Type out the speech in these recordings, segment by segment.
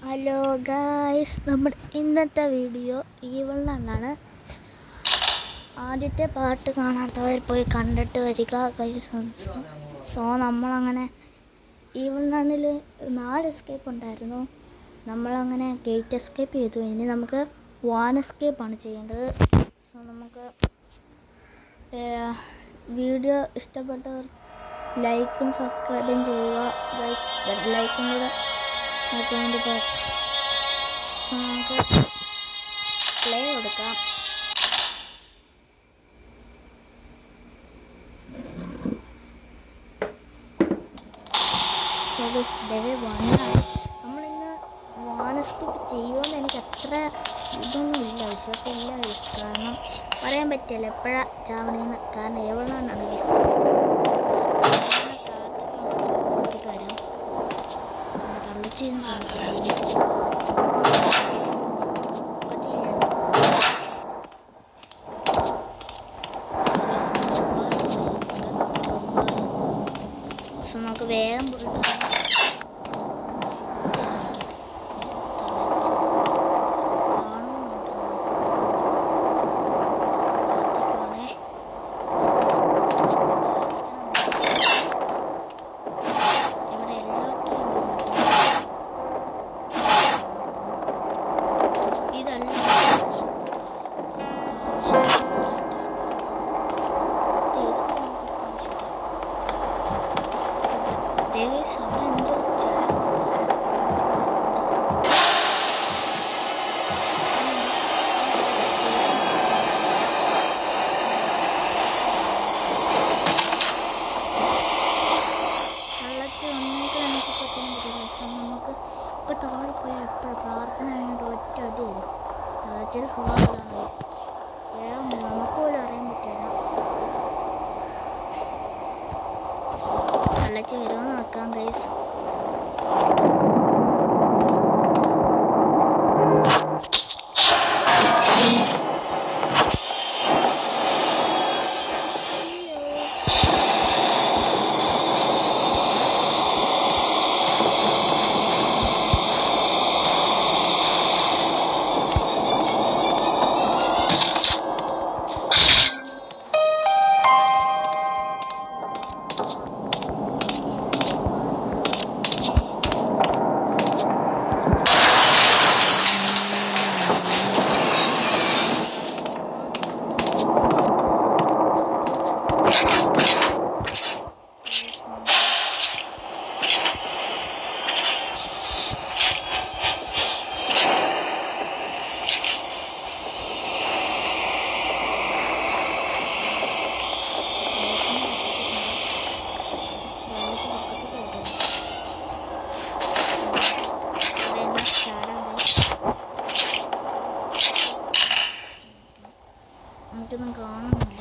Hello guys, നമ്മുടെ ഇന്നത്തെ video ഈവളിലാണ്. ആദ്യത്തെ പാട്ട് കാണാത്തവർ പോയി കണ്ടിട്ട് വരിക ഗൈസ്. സോ നമ്മളങ്ങനെ ഈവളിൽ 4 എസ്കേപ്പ് ഉണ്ടായിരുന്നു. നമ്മളങ്ങനെ ഗേറ്റ് എസ്കേപ്പ് ചെയ്തു. ഇനി നമുക്ക് വാൻ എസ്കേപ്പാണ് ചെയ്യേണ്ടത്. സോ നമുക്ക് വീഡിയോ ഇഷ്ടപ്പെട്ടവർ ലൈക്കും സബ്സ്ക്രൈബും ചെയ്യുക ഗൈസ്. ലൈക്കും കൂടെ നോക്കുകൊണ്ട് പോകാം. സോ നമുക്ക് പ്ലേ കൊടുക്കാം. സോ ഗൈസ്, ഡേ 1 ആണ്. നമ്മളിന്ന് വാൻ എസ്കേപ്പ് ചെയ്യുമെന്ന് എനിക്ക് അത്ര ഇതൊന്നും ഇല്ല, വിശ്വാസമില്ല ഗൈസ്. കാരണം പറയാൻ പറ്റില്ല എപ്പോഴാണ് ചാവണേന്ന്. കാരണം എവിടെയാണ് ഗൈസ്. തരാം തള്ളിച്ച് സോ നമുക്ക് വേഗം പോയിട്ട് നമുക്ക് ഇപ്പോൾ താഴെ പോയാൽ എപ്പോഴും പ്രാർത്ഥന കഴിഞ്ഞിട്ട് ഒറ്റ അടി വരും. തളച്ചൊരു സ്വഭാവമാണ്. നമുക്ക് പോലും അറിയാൻ പറ്റില്ല. തളച്ച് വരുമോ നോക്കാം ഗൈസ്. നമുക്കൊന്നും കാണുന്നില്ല.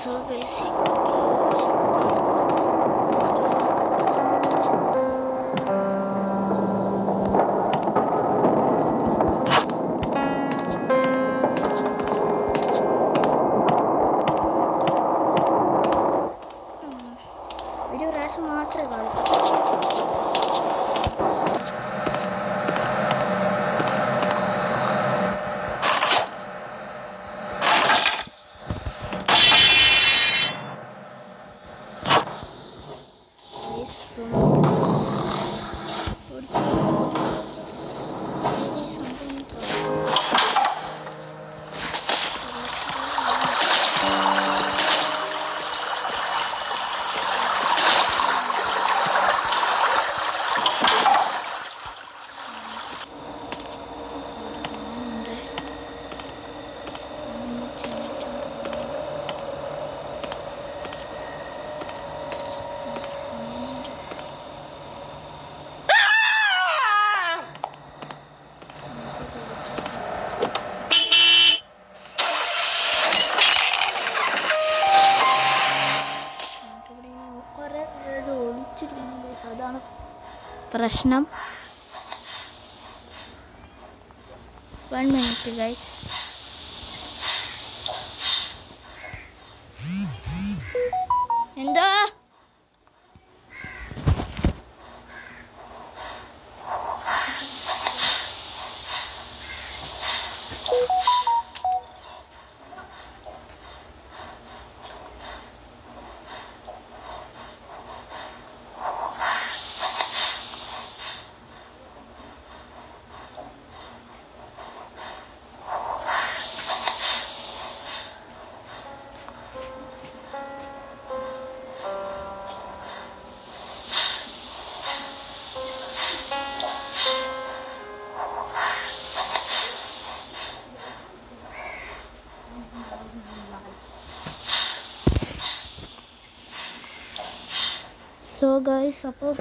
So basic. പ്രശ്നം. 1 minute ഗൈസ്. എന്താ സോ ഗൈസ്, അപ്പോൾ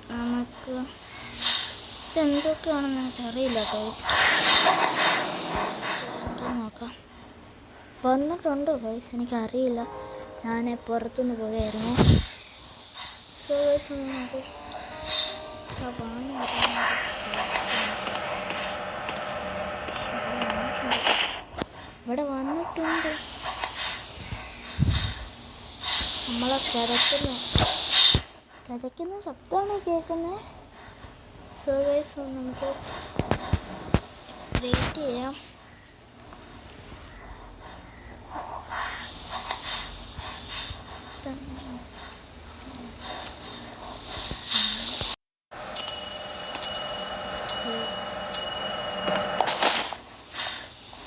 നമുക്ക് ഇതെന്തൊക്കെയാണെന്ന് എനിക്കറിയില്ല ഗൈസ്. നോക്കാം. വന്നിട്ടുണ്ടോ ഗൈസ് എനിക്കറിയില്ല, ഞാൻ പുറത്തുനിന്ന് പോയായിരുന്നു. സോ ഗൈസ് നമുക്ക് ഇവിടെ വന്നിട്ടുണ്ട്. നമ്മളെ കിതയ്ക്കുന്ന ശബ്ദമാണ് കേൾക്കുന്നത്. സോ ഗൈസ് നമുക്ക് വെയിറ്റ് ചെയ്യാം.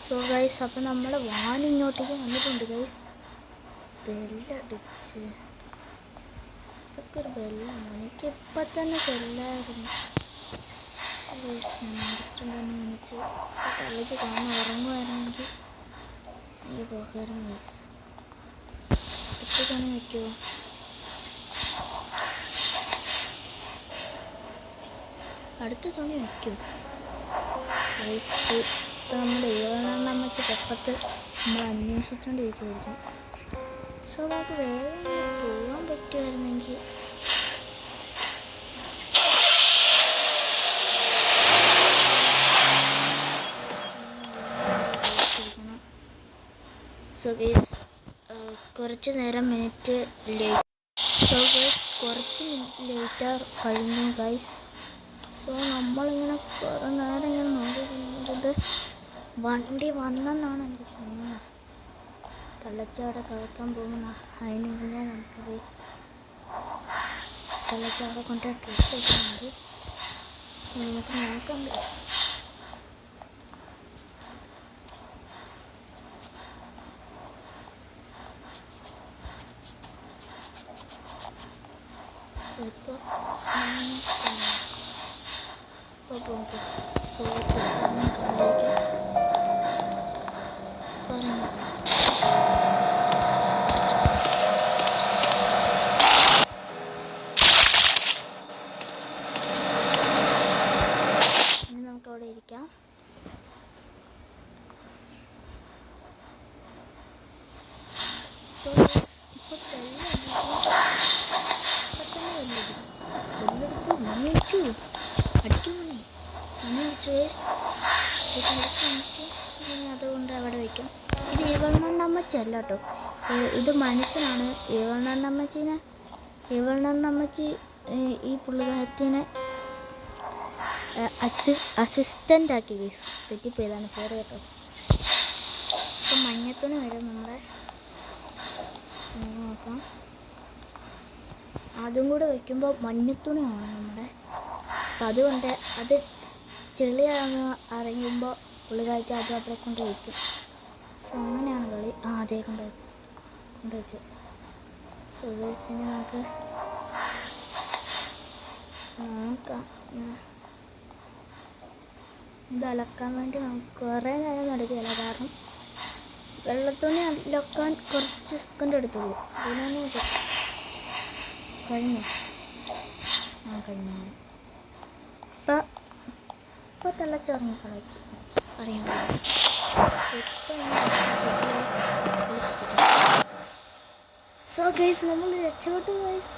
സോ ഗൈസ്, അപ്പം നമ്മുടെ വാൻ ഇങ്ങോട്ടേക്ക് വന്നിട്ടുണ്ട് ഗൈസ്. ബെല്ലടിച്ച്, ഇതൊക്കെ ഒരു ബെല്ലാണ്. എനിക്കിപ്പം തന്നെ ബെല്ലായിരുന്നു. വിളിച്ച് തള്ളിച്ച് കാണാൻ ഉറങ്ങുമായിരുന്നെങ്കിൽ ഈ പോകായിരുന്നു ഗൈസ്. അടുത്ത തുണി വയ്ക്കുമോ? അടുത്ത തുണി വയ്ക്കുമോ? ഇപ്പം നമ്മുടെ 7 തെപ്പത്ത് നമ്മൾ അന്വേഷിച്ചുകൊണ്ടിരിക്കുമായിരിക്കും. സോ നമുക്ക് വേഗം പോകാൻ പറ്റുമായിരുന്നെങ്കിൽ. സോ ഗൈസ്, കുറച്ച് മിനിറ്റ് ലേറ്റ്. സോ ഗൈസ്, കുറച്ച് മിനിറ്റ് ലേറ്റ് കഴിഞ്ഞു ഗൈസ്. സോ നമ്മളിങ്ങനെ കുറേ നേരം ഇങ്ങനെ നോക്കിക്കുന്നത് വണ്ടി വന്നെന്നാണ് എനിക്ക് തോന്നുന്നത്. കള്ളച്ചാടെ കളിക്കാൻ പോകുന്ന അതിന് മുന്നേ നമുക്കത് കള്ളച്ചാടെ കൊണ്ട് ഡ്രസ്സ് വയ്ക്കുന്നുണ്ട്. സോ നമുക്ക് നോക്കാം ഗൈസ്. ഇപ്പോൾ പോകും. സോ പറഞ്ഞു ഇനി നമുക്കവിടെ ഇരിക്കാം. ഇപ്പോൾ അതുകൊണ്ട് അവിടെ വയ്ക്കും. ഇത് ഏവണ്ണമ്മച്ചല്ല കേട്ടോ, ഇത് മനുഷ്യനാണ്. ഏവണ്ണമ്മച്ചി ഈ പുള്ളിക്കാരത്തിനെ അസിസ്റ്റൻ്റ് ആക്കി ഗൈസ്. തെറ്റിപ്പോയതാണ്, സോറി കേട്ടോ. ഇപ്പം മഞ്ഞത്തുണി വരും നമ്മുടെ. നോക്കാം, അതും കൂടെ വയ്ക്കുമ്പോൾ മഞ്ഞത്തുണിയാണ് നമ്മുടെ. അപ്പം അതുകൊണ്ട് അത് ചെളിയാണെന്ന് അറിയുമ്പോൾ പുള്ളിക്കാരത്തി അത് അവിടെ കൊണ്ട് വയ്ക്കും. സോ അങ്ങനെയാണ് കളി. അതേ കൊണ്ടുവച്ചു. സോ ഗൈസിന് നമുക്ക് നോക്കാം. ഇത് അലക്കാൻ വേണ്ടി നമുക്ക് കുറേ നേരം നടക്കുകയില്ല, കാരണം വെള്ളത്തുണി അലക്കാൻ കുറച്ച് സെക്കൻഡ് എടുത്തുള്ളൂ. അതിനാണ് കഴിഞ്ഞു. കഴിഞ്ഞു. ഇപ്പോൾ തിളച്ചിറങ്ങിക്കളയും അറിയാം. സോ ഗൈസ് നമ്മൾ രക്ഷപ്പെട്ടു ഗൈസ്.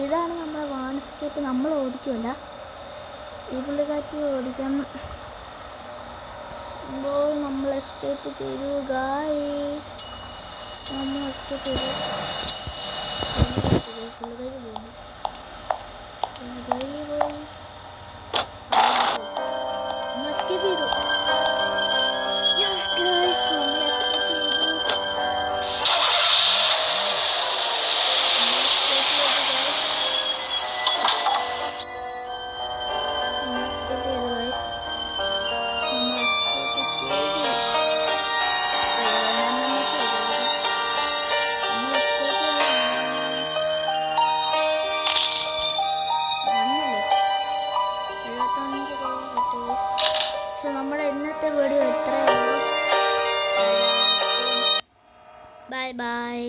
ഇതാണ് നമ്മുടെ വാൺ എസ്കേപ്പ്. നമ്മൾ ഓടിക്കില്ല, ഈ പുള്ളിക്കാറ്റി ഓടിക്കാം. ഇപ്പോൾ നമ്മൾ എസ്കേപ്പ് ചെയ്തു ഗൈസ്. നമ്മൾ എസ്കേപ്പ് ചെയ്തു. പുള്ളിക്കാരി പോയി. നമ്മൾ എസ്കേപ്പ് ചെയ്തു. യെസ് ഗൈസ്, നമ്മൾ എസ്കേപ്പ് ചെയ്തു. നമ്മുടെ ഇന്നത്തെ വീഡിയോ എത്രയുള്ളൂ. Bye bye.